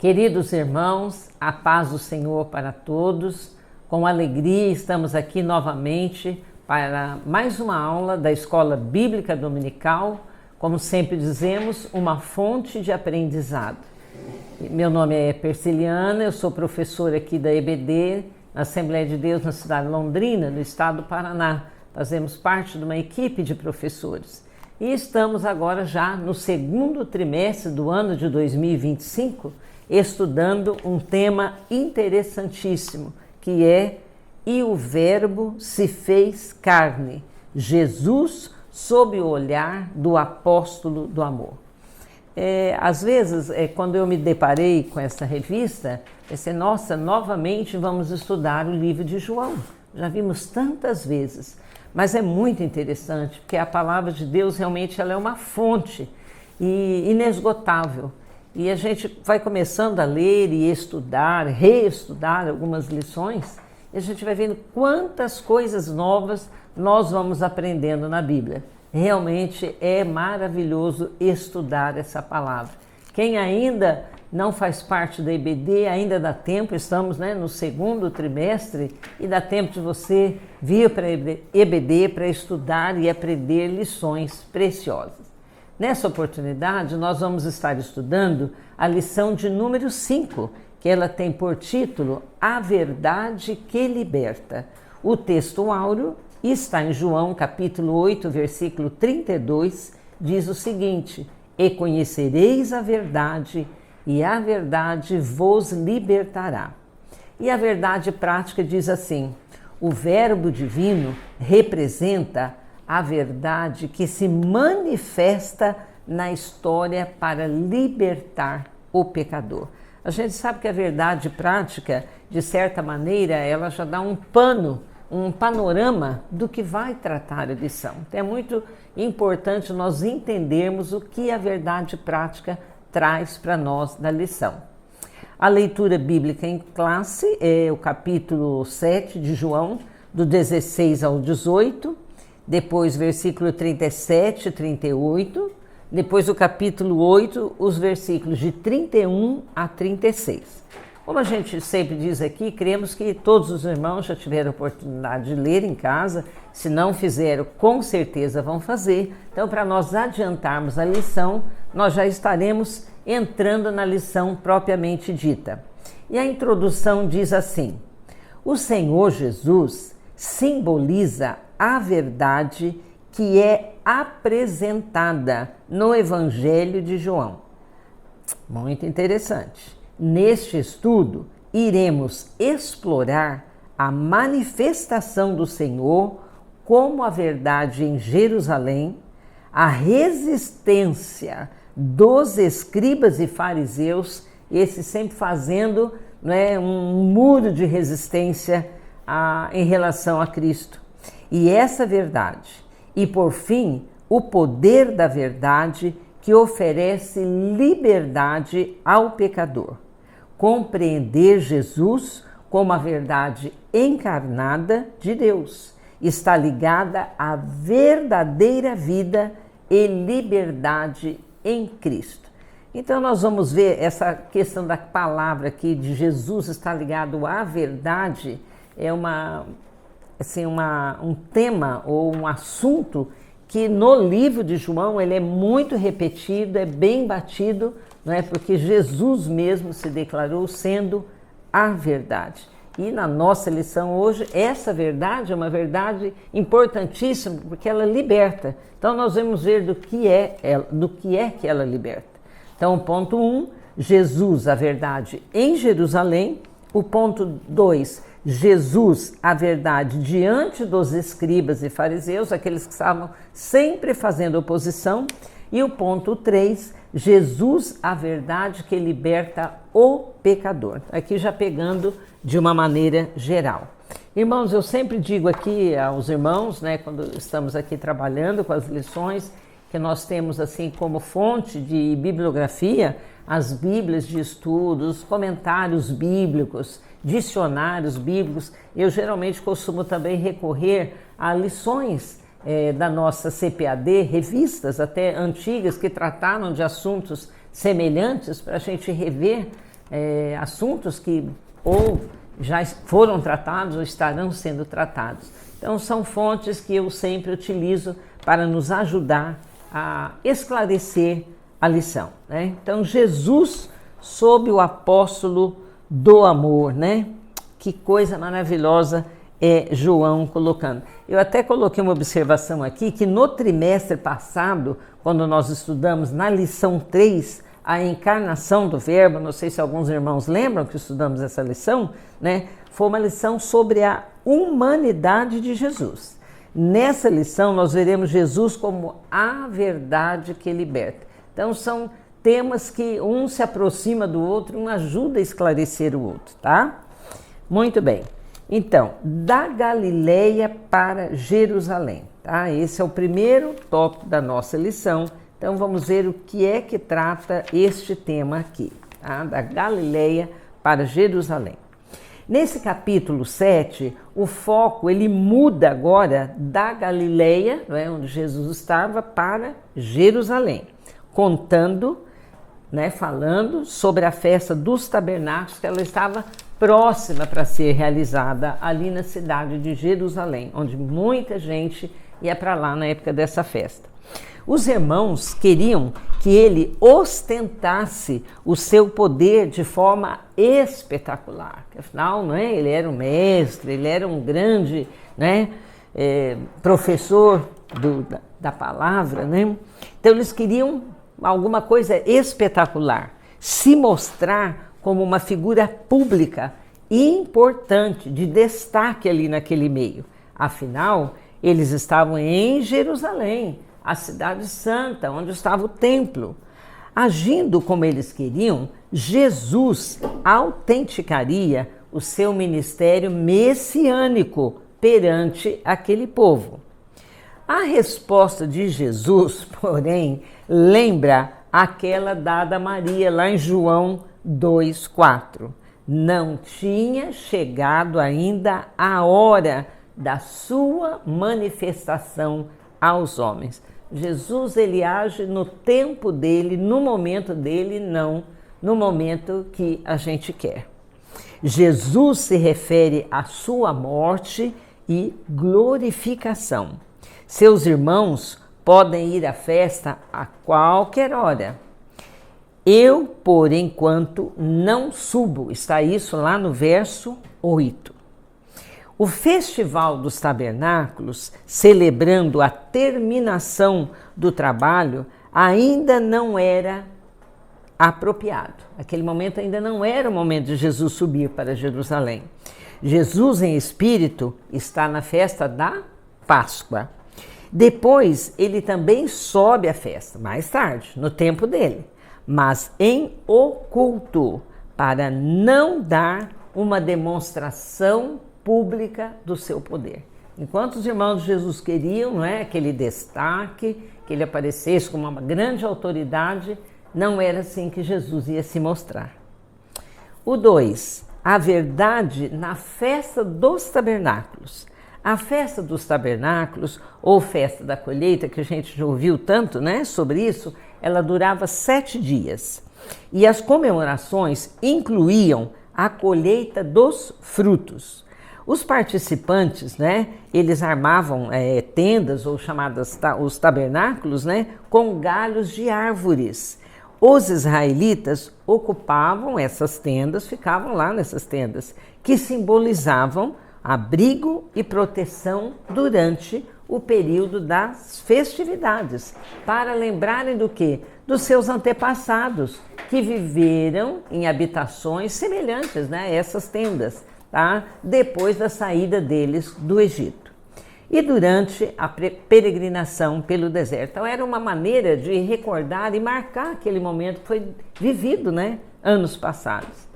Queridos irmãos, a paz do Senhor para todos. Com alegria estamos aqui novamente para mais uma aula da Escola Bíblica Dominical. Como sempre dizemos, uma fonte de aprendizado. Meu nome é Persiliana, eu sou professora aqui da EBD, na Assembleia de Deus na cidade de Londrina, no estado do Paraná. Fazemos parte de uma equipe de professores. E estamos agora já no segundo trimestre do ano de 2025, estudando um tema interessantíssimo, que é "E o Verbo se fez carne, Jesus sob o olhar do apóstolo do amor". Às vezes, quando eu me deparei com essa revista, pensei, nossa, novamente vamos estudar o livro de João. Já vimos tantas vezes, mas é muito interessante, porque a palavra de Deus realmente ela é uma fonte inesgotável. E a gente vai começando a ler e estudar, reestudar algumas lições, e a gente vai vendo quantas coisas novas nós vamos aprendendo na Bíblia. Realmente é maravilhoso estudar essa palavra. Quem ainda não faz parte da EBD, ainda dá tempo, estamos no segundo trimestre, e dá tempo de você vir para a EBD para estudar e aprender lições preciosas. Nessa oportunidade, nós vamos estar estudando a lição de número 5, que ela tem por título "A Verdade que Liberta". O texto áureo está em João, capítulo 8, versículo 32, diz o seguinte: "E conhecereis a verdade, e a verdade vos libertará". E a verdade prática diz assim: o Verbo divino representa a verdade que se manifesta na história para libertar o pecador. A gente sabe que a verdade prática, de certa maneira, ela já dá um panorama do que vai tratar a lição. Então, é muito importante nós entendermos o que a verdade prática traz para nós na lição. A leitura bíblica em classe é o capítulo 7 de João, do 16 ao 18, depois versículo 37 e 38, depois o capítulo 8, os versículos de 31 a 36. Como a gente sempre diz aqui, cremos que todos os irmãos já tiveram a oportunidade de ler em casa. Se não fizeram, com certeza vão fazer. Então, para nós adiantarmos a lição, nós já estaremos entrando na lição propriamente dita. E a introdução diz assim: o Senhor Jesus simboliza a verdade que é apresentada no Evangelho de João. Muito interessante. Neste estudo, iremos explorar a manifestação do Senhor como a verdade em Jerusalém, a resistência dos escribas e fariseus, esses sempre fazendo um muro de resistência em relação a Cristo. E essa verdade, e por fim, o poder da verdade que oferece liberdade ao pecador. Compreender Jesus como a verdade encarnada de Deus está ligada à verdadeira vida e liberdade em Cristo. Então nós vamos ver essa questão da palavra aqui de Jesus está ligado à verdade, é um tema ou um assunto que no livro de João ele é muito repetido, é bem batido, porque Jesus mesmo se declarou sendo a verdade. E na nossa lição hoje, essa verdade é uma verdade importantíssima, porque ela liberta. Então nós vamos ver do que é que ela liberta. Então, ponto 1, Jesus, a verdade em Jerusalém. O ponto 2, Jesus, a verdade diante dos escribas e fariseus, aqueles que estavam sempre fazendo oposição. E o ponto 3, Jesus, a verdade que liberta o pecador. Aqui já pegando de uma maneira geral. Irmãos, eu sempre digo aqui aos irmãos, quando estamos aqui trabalhando com as lições, que nós temos assim como fonte de bibliografia as bíblias de estudos, comentários bíblicos, dicionários bíblicos. Eu geralmente costumo também recorrer a lições da nossa CPAD, revistas até antigas que trataram de assuntos semelhantes para a gente rever assuntos que ou já foram tratados ou estarão sendo tratados. Então são fontes que eu sempre utilizo para nos ajudar a esclarecer a lição, né? Então Jesus sob o apóstolo do amor, né? Que coisa maravilhosa é João colocando. Eu até coloquei uma observação aqui que no trimestre passado, quando nós estudamos na lição 3, a encarnação do verbo, não sei se alguns irmãos lembram que estudamos essa lição, né? Foi uma lição sobre a humanidade de Jesus. Nessa lição nós veremos Jesus como a verdade que liberta. Então são temas que um se aproxima do outro, um ajuda a esclarecer o outro, tá? Muito bem. Então, da Galileia para Jerusalém, tá? Esse é o primeiro tópico da nossa lição. Então vamos ver o que é que trata este tema aqui, tá? Da Galileia para Jerusalém. Nesse capítulo 7, o foco ele muda agora da Galileia, não é, onde Jesus estava, para Jerusalém, contando, né, falando sobre a festa dos tabernáculos, que ela estava próxima para ser realizada ali na cidade de Jerusalém, onde muita gente ia para lá na época dessa festa. Os irmãos queriam que ele ostentasse o seu poder de forma espetacular. Afinal, não é? Ele era um mestre, ele era um grande, né, professor da palavra, né? Então eles queriam alguma coisa espetacular, se mostrar como uma figura pública importante, de destaque ali naquele meio. Afinal, eles estavam em Jerusalém, a cidade santa, onde estava o templo. Agindo como eles queriam, Jesus autenticaria o seu ministério messiânico perante aquele povo. A resposta de Jesus, porém, lembra aquela dada a Maria lá em João 2,4. Não tinha chegado ainda a hora da sua manifestação aos homens. Jesus ele age no tempo dele, no momento dele, não no momento que a gente quer. Jesus se refere à sua morte e glorificação. Seus irmãos podem ir à festa a qualquer hora. Eu, por enquanto, não subo. Está isso lá no verso 8. O Festival dos Tabernáculos, celebrando a terminação do trabalho, ainda não era apropriado. Aquele momento ainda não era o momento de Jesus subir para Jerusalém. Jesus em espírito está na festa da Páscoa. Depois ele também sobe à festa, mais tarde, no tempo dele, mas em oculto, para não dar uma demonstração pública do seu poder. Enquanto os irmãos de Jesus queriam, não é, aquele destaque, que ele aparecesse como uma grande autoridade, não era assim que Jesus ia se mostrar. O 2, a verdade na festa dos tabernáculos. A festa dos tabernáculos, ou festa da colheita, que a gente já ouviu tanto, né, sobre isso, ela durava 7 dias. E as comemorações incluíam a colheita dos frutos. Os participantes, né, eles armavam tendas, ou chamadas os tabernáculos, né, com galhos de árvores. Os israelitas ocupavam essas tendas, ficavam lá nessas tendas, que simbolizavam abrigo e proteção durante o período das festividades, para lembrarem do quê? Dos seus antepassados, que viveram em habitações semelhantes, né, a essas tendas, tá? Depois da saída deles do Egito. E durante a peregrinação pelo deserto. Então era uma maneira de recordar e marcar aquele momento que foi vivido, né, anos passados.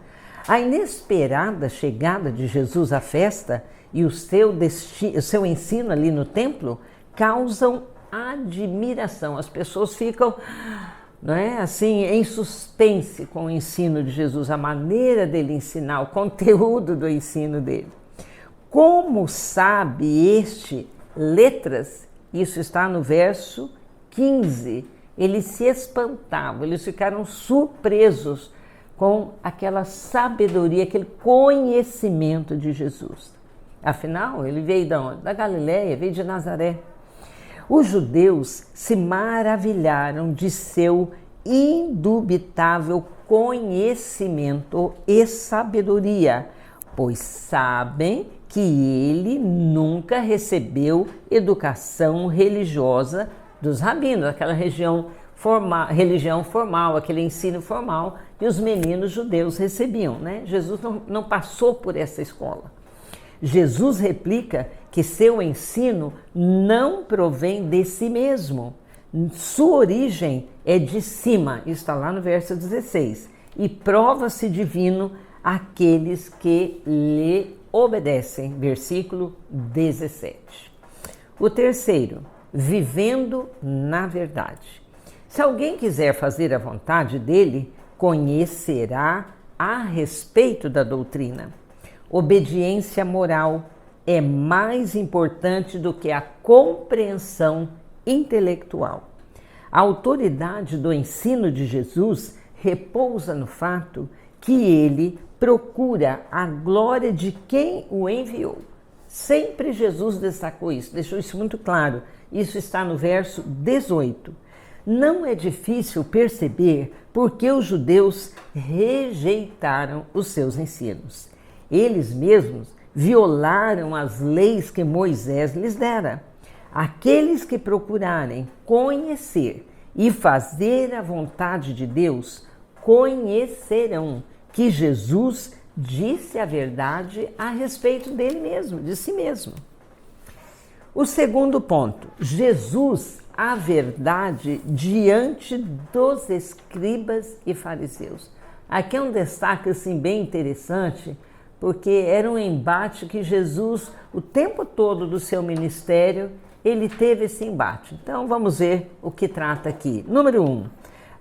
A inesperada chegada de Jesus à festa e o seu ensino ali no templo causam admiração. As pessoas ficam, não é, assim, em suspense com o ensino de Jesus, a maneira dele ensinar, o conteúdo do ensino dele. Como sabe este letras? Isso está no verso 15. Eles se espantavam, eles ficaram surpresos com aquela sabedoria, aquele conhecimento de Jesus. Afinal, ele veio de onde? Da Galileia, veio de Nazaré. Os judeus se maravilharam de seu indubitável conhecimento e sabedoria, pois sabem que ele nunca recebeu educação religiosa dos rabinos, aquela religião formal, aquele ensino formal que os meninos judeus recebiam, né? Jesus não passou por essa escola. Jesus replica que seu ensino não provém de si mesmo. Sua origem é de cima, está lá no verso 16, e prova-se divino aqueles que lhe obedecem, versículo 17. O terceiro, vivendo na verdade. Se alguém quiser fazer a vontade dele, conhecerá a respeito da doutrina. Obediência moral é mais importante do que a compreensão intelectual. A autoridade do ensino de Jesus repousa no fato que ele procura a glória de quem o enviou. Sempre Jesus destacou isso, deixou isso muito claro. Isso está no verso 18. Não é difícil perceber por que os judeus rejeitaram os seus ensinos. Eles mesmos violaram as leis que Moisés lhes dera. Aqueles que procurarem conhecer e fazer a vontade de Deus conhecerão que Jesus disse a verdade a respeito dele mesmo, de si mesmo. O segundo ponto, Jesus, a verdade diante dos escribas e fariseus. Aqui é um destaque assim, bem interessante, porque era um embate que Jesus, o tempo todo do seu ministério, ele teve esse embate. Então vamos ver o que trata aqui. Número 1,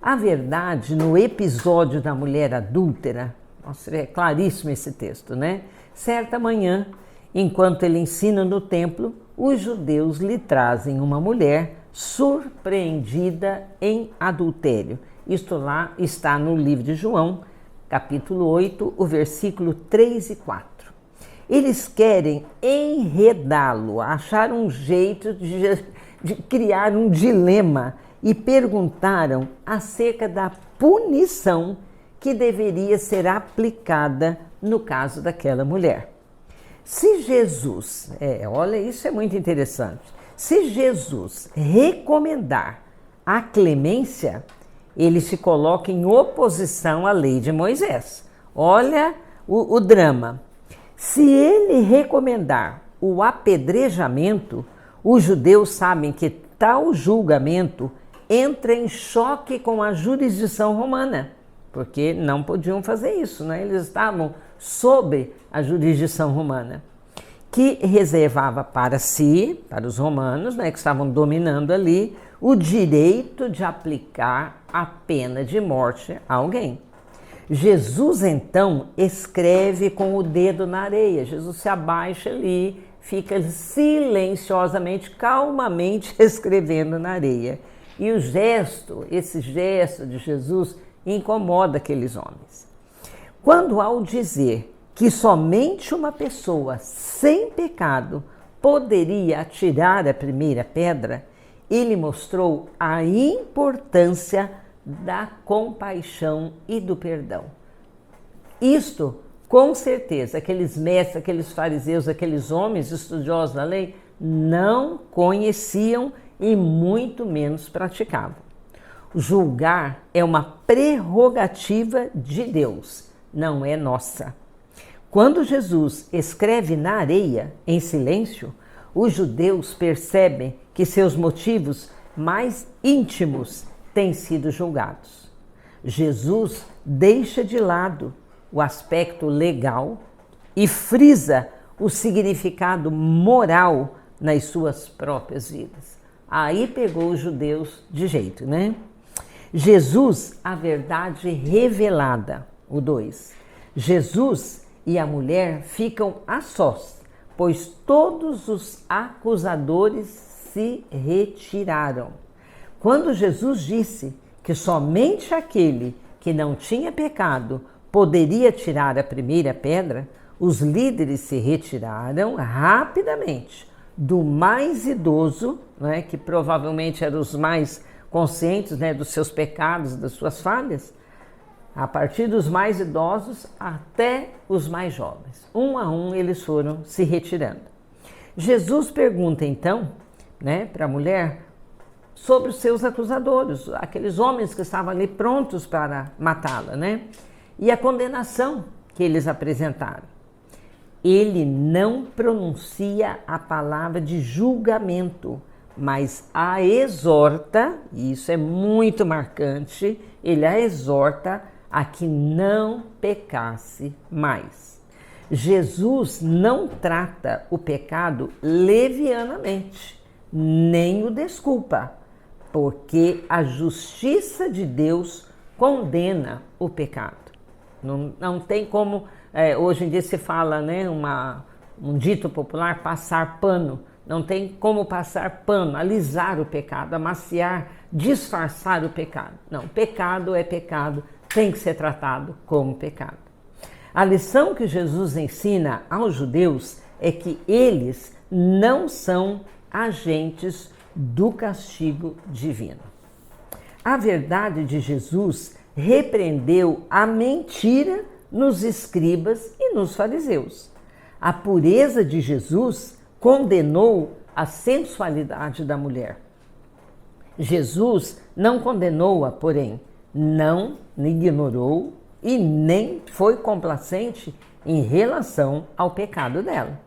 a verdade no episódio da mulher adúltera. Nossa, é claríssimo esse texto, né? Certa manhã, enquanto ele ensina no templo, os judeus lhe trazem uma mulher surpreendida em adultério. Isto lá está no livro de João, capítulo 8, o versículo 3 e 4. Eles querem enredá-lo, achar um jeito de criar um dilema e perguntaram acerca da punição que deveria ser aplicada no caso daquela mulher. Se Jesus, olha, isso é muito interessante, se Jesus recomendar a clemência, ele se coloca em oposição à lei de Moisés. Olha o drama. Se ele recomendar o apedrejamento, os judeus sabem que tal julgamento entra em choque com a jurisdição romana, porque não podiam fazer isso, né? Eles estavam sob a jurisdição romana, que reservava para si, para os romanos, né, que estavam dominando ali, o direito de aplicar a pena de morte a alguém. Jesus, então, escreve com o dedo na areia. Jesus se abaixa ali, fica silenciosamente, calmamente escrevendo na areia. E esse gesto de Jesus incomoda aqueles homens. Quando ao dizer que somente uma pessoa sem pecado poderia atirar a primeira pedra, ele mostrou a importância da compaixão e do perdão. Isto, com certeza, aqueles mestres, aqueles fariseus, aqueles homens estudiosos da lei não conheciam e muito menos praticavam. Julgar é uma prerrogativa de Deus, não é nossa. Quando Jesus escreve na areia, em silêncio, os judeus percebem que seus motivos mais íntimos têm sido julgados. Jesus deixa de lado o aspecto legal e frisa o significado moral nas suas próprias vidas. Aí pegou os judeus de jeito, né? Jesus, a verdade revelada, o 2. Jesus e a mulher ficam a sós, pois todos os acusadores se retiraram. Quando Jesus disse que somente aquele que não tinha pecado, poderia tirar a primeira pedra, os líderes se retiraram rapidamente. Do mais idoso, né, que provavelmente eram os mais conscientes, né, dos seus pecados, das suas falhas, a partir dos mais idosos até os mais jovens. Um a um eles foram se retirando. Jesus pergunta então, né, para a mulher sobre os seus acusadores, aqueles homens que estavam ali prontos para matá-la, né? E a condenação que eles apresentaram. Ele não pronuncia a palavra de julgamento, mas a exorta, e isso é muito marcante, ele a exorta a que não pecasse mais. Jesus não trata o pecado levianamente, nem o desculpa, porque a justiça de Deus condena o pecado. Não tem como, hoje em dia se fala, né, um dito popular, passar pano. Não tem como passar pano, alisar o pecado, amaciar, disfarçar o pecado. Não, pecado é pecado, tem que ser tratado como pecado. A lição que Jesus ensina aos judeus é que eles não são agentes do castigo divino. A verdade de Jesus repreendeu a mentira nos escribas e nos fariseus. A pureza de Jesus condenou a sensualidade da mulher. Jesus não condenou-a, porém, não ignorou e nem foi complacente em relação ao pecado dela.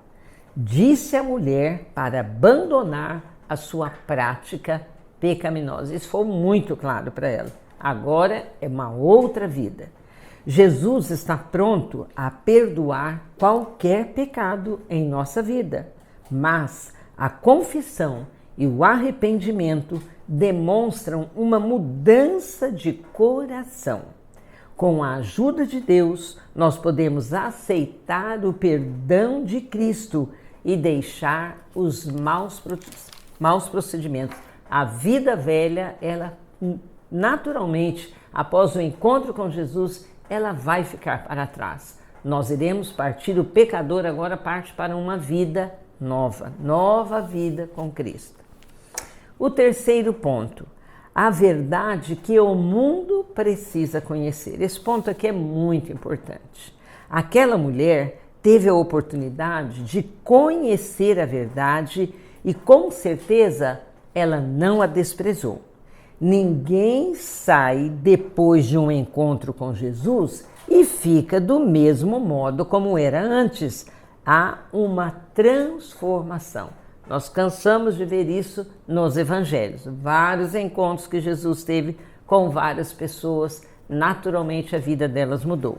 Disse à mulher para abandonar a sua prática pecaminosa. Isso foi muito claro para ela. Agora é uma outra vida. Jesus está pronto a perdoar qualquer pecado em nossa vida, mas a confissão e o arrependimento demonstram uma mudança de coração. Com a ajuda de Deus, nós podemos aceitar o perdão de Cristo e deixar os maus procedimentos. A vida velha, ela naturalmente, após o encontro com Jesus, ela vai ficar para trás. Nós iremos partir, o pecador agora parte para uma vida nova, nova vida com Cristo. O terceiro ponto, a verdade que o mundo precisa conhecer. Esse ponto aqui é muito importante. Aquela mulher teve a oportunidade de conhecer a verdade e com certeza ela não a desprezou. Ninguém sai depois de um encontro com Jesus e fica do mesmo modo como era antes. Há uma transformação. Nós cansamos de ver isso nos evangelhos. Vários encontros que Jesus teve com várias pessoas, naturalmente a vida delas mudou.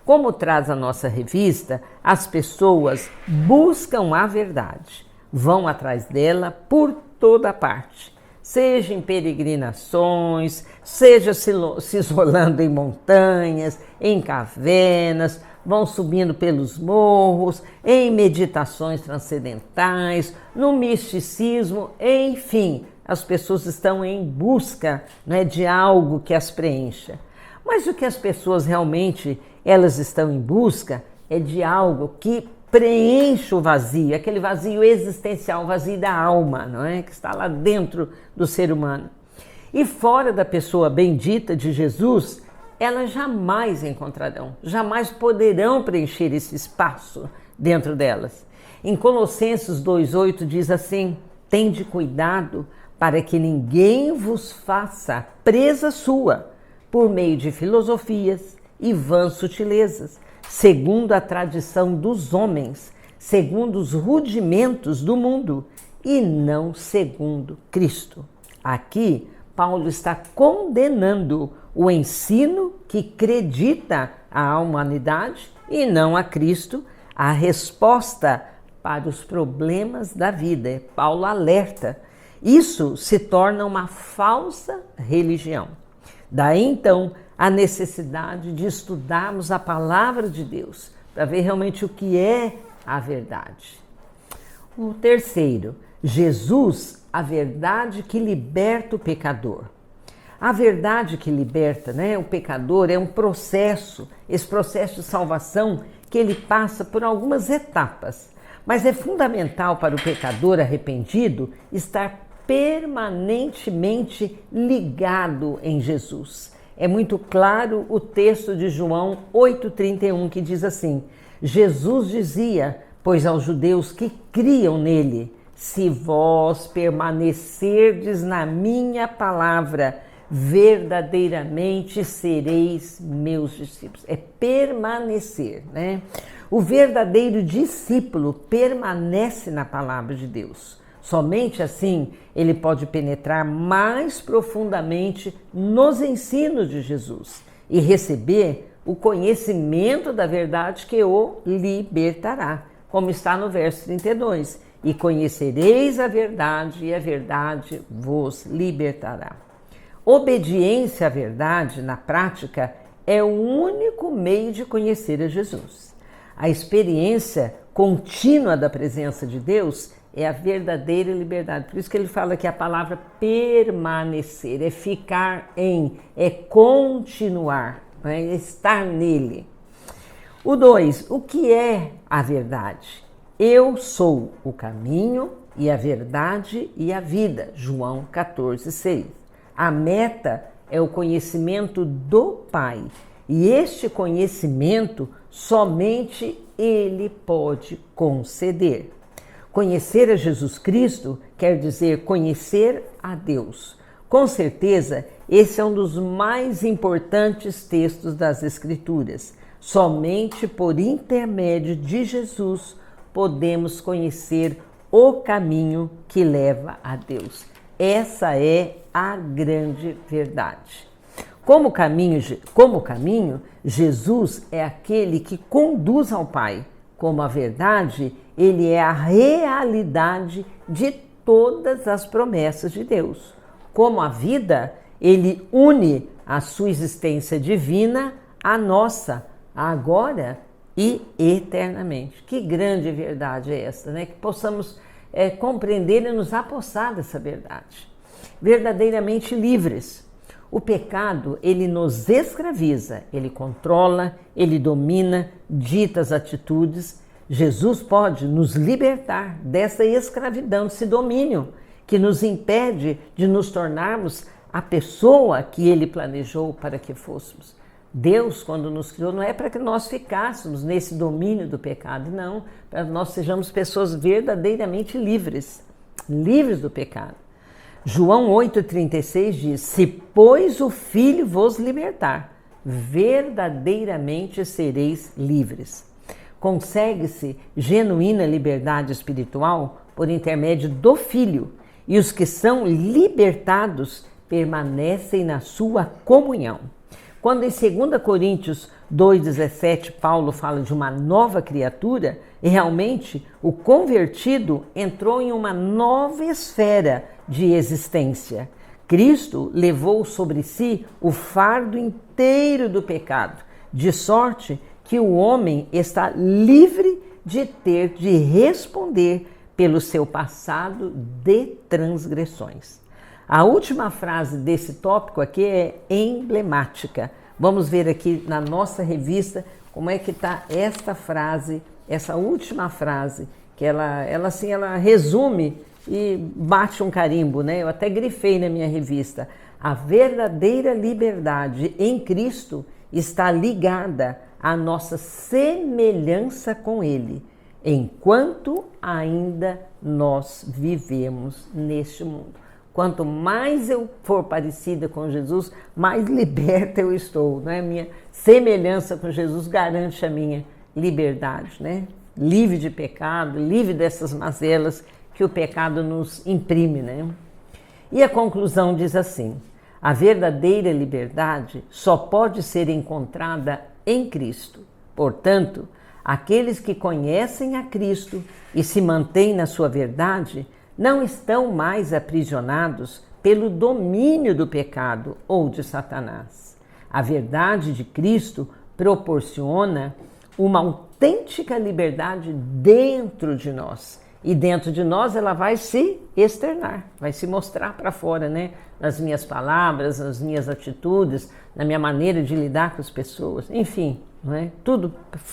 Como traz a nossa revista, as pessoas buscam a verdade, vão atrás dela por toda parte. Seja em peregrinações, seja se isolando em montanhas, em cavernas, vão subindo pelos morros, em meditações transcendentais, no misticismo, enfim, as pessoas estão em busca, né, de algo que as preencha. Mas o que as pessoas realmente elas estão em busca é de algo que preenche o vazio, aquele vazio existencial, o vazio da alma, não é? Que está lá dentro do ser humano. E fora da pessoa bendita de Jesus, elas jamais encontrarão, jamais poderão preencher esse espaço dentro delas. Em Colossenses 2,8 diz assim: tende cuidado para que ninguém vos faça presa sua por meio de filosofias e vãs sutilezas, segundo a tradição dos homens, segundo os rudimentos do mundo, e não segundo Cristo. Aqui, Paulo está condenando o ensino que acredita à humanidade e não a Cristo, a resposta para os problemas da vida. Paulo alerta. Isso se torna uma falsa religião. Daí, então, a necessidade de estudarmos a palavra de Deus para ver realmente o que é a verdade. O terceiro, Jesus, a verdade que liberta o pecador. A verdade que liberta, né, o pecador é um processo, esse processo de salvação que ele passa por algumas etapas. Mas é fundamental para o pecador arrependido estar permanentemente ligado em Jesus. É muito claro o texto de João 8,31 que diz assim: Jesus dizia, pois aos judeus que criam nele, se vós permanecerdes na minha palavra, verdadeiramente sereis meus discípulos. É permanecer, né? O verdadeiro discípulo permanece na palavra de Deus. Somente assim ele pode penetrar mais profundamente nos ensinos de Jesus e receber o conhecimento da verdade que o libertará, como está no verso 32. E conhecereis a verdade, e a verdade vos libertará. Obediência à verdade, na prática, é o único meio de conhecer a Jesus. A experiência contínua da presença de Deus é a verdadeira liberdade. Por isso que ele fala que a palavra permanecer é ficar em, é continuar, é estar nele. O 2, o que é a verdade? Eu sou o caminho e a verdade e a vida. João 14,6. A meta é o conhecimento do Pai. E este conhecimento somente Ele pode conceder. Conhecer a Jesus Cristo quer dizer conhecer a Deus. Com certeza, esse é um dos mais importantes textos das Escrituras. Somente por intermédio de Jesus podemos conhecer o caminho que leva a Deus. Essa é a grande verdade. Como caminho, Jesus é aquele que conduz ao Pai. Como a verdade, ele é a realidade de todas as promessas de Deus. Como a vida, ele une a sua existência divina à nossa, agora e eternamente. Que grande verdade é essa, né? Que possamos compreender e nos apossar dessa verdade. Verdadeiramente livres. O pecado, ele nos escraviza, ele controla, ele domina, dita as atitudes. Jesus pode nos libertar dessa escravidão, desse domínio que nos impede de nos tornarmos a pessoa que ele planejou para que fôssemos. Deus, quando nos criou, não é para que nós ficássemos nesse domínio do pecado, não, para que nós sejamos pessoas verdadeiramente livres, livres do pecado. João 8,36 diz: se pois o Filho vos libertar, verdadeiramente sereis livres. Consegue-se genuína liberdade espiritual por intermédio do Filho, e os que são libertados permanecem na sua comunhão. Quando em 2 Coríntios 2,17 Paulo fala de uma nova criatura, realmente o convertido entrou em uma nova esfera de existência. Cristo levou sobre si o fardo inteiro do pecado, de sorte que o homem está livre de ter de responder pelo seu passado de transgressões. A última frase desse tópico aqui é emblemática. Vamos ver aqui na nossa revista como é que está esta frase, essa última frase, que ela resume e bate um carimbo, né? Eu até grifei na minha revista. A verdadeira liberdade em Cristo está ligada à nossa semelhança com Ele, enquanto ainda nós vivemos neste mundo. Quanto mais eu for parecida com Jesus, mais liberta eu estou, né? Minha semelhança com Jesus garante a minha liberdade, né? Livre de pecado, livre dessas mazelas que o pecado nos imprime, né? E a conclusão diz assim: a verdadeira liberdade só pode ser encontrada em Cristo. Portanto, aqueles que conhecem a Cristo e se mantêm na sua verdade não estão mais aprisionados pelo domínio do pecado ou de Satanás. A verdade de Cristo proporciona uma autêntica liberdade dentro de nós E dentro de nós ela vai se externar, vai se mostrar para fora, né? Nas minhas palavras, nas minhas atitudes, na minha maneira de lidar com as pessoas, enfim, não é? Tudo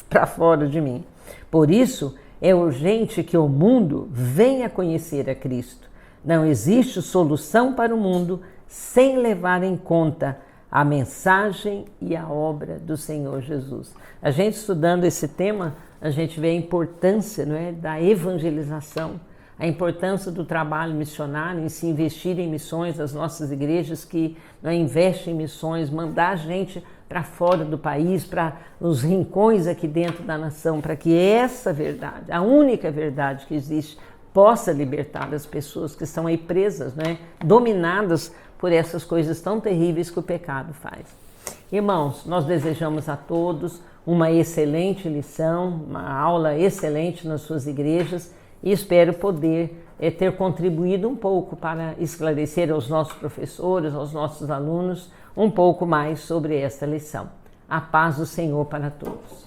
para fora de mim. Por isso, é urgente que o mundo venha conhecer a Cristo. Não existe solução para o mundo sem levar em conta a mensagem e a obra do Senhor Jesus. A gente estudando esse tema, a gente vê a importância, não é, da evangelização, a importância do trabalho missionário, em se investir em missões, as nossas igrejas que não é, investem em missões, mandar a gente para fora do país, para os rincões aqui dentro da nação, para que essa verdade, a única verdade que existe, possa libertar as pessoas que estão aí presas, né, dominadas por essas coisas tão terríveis que o pecado faz. Irmãos, nós desejamos a todos uma excelente lição, uma aula excelente nas suas igrejas e espero poder ter contribuído um pouco para esclarecer aos nossos professores, aos nossos alunos, um pouco mais sobre esta lição. A paz do Senhor para todos.